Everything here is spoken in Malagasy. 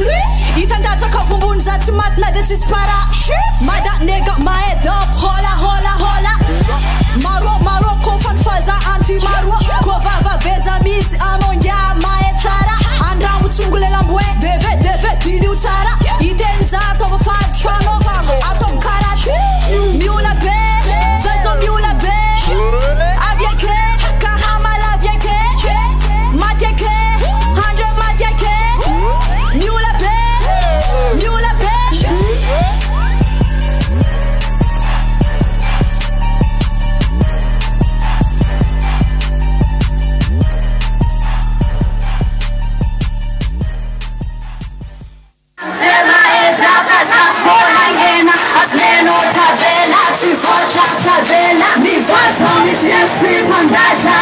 I tandaza ka vumbony za tsy maty na de tsisy para Mada nega maed up hola hola hola Maro maro ko fanfaza anti maro Ko vava beza misy anongya maed tsara Andramo tsongole lambwe deve didi utsara Itenza tova fad fano Atog karate Miula be Zazo miula be Avieke Kahamala avieke Matieke 100 matieke Miula be Miula be Mi vaso, mi si esprit, pandaza,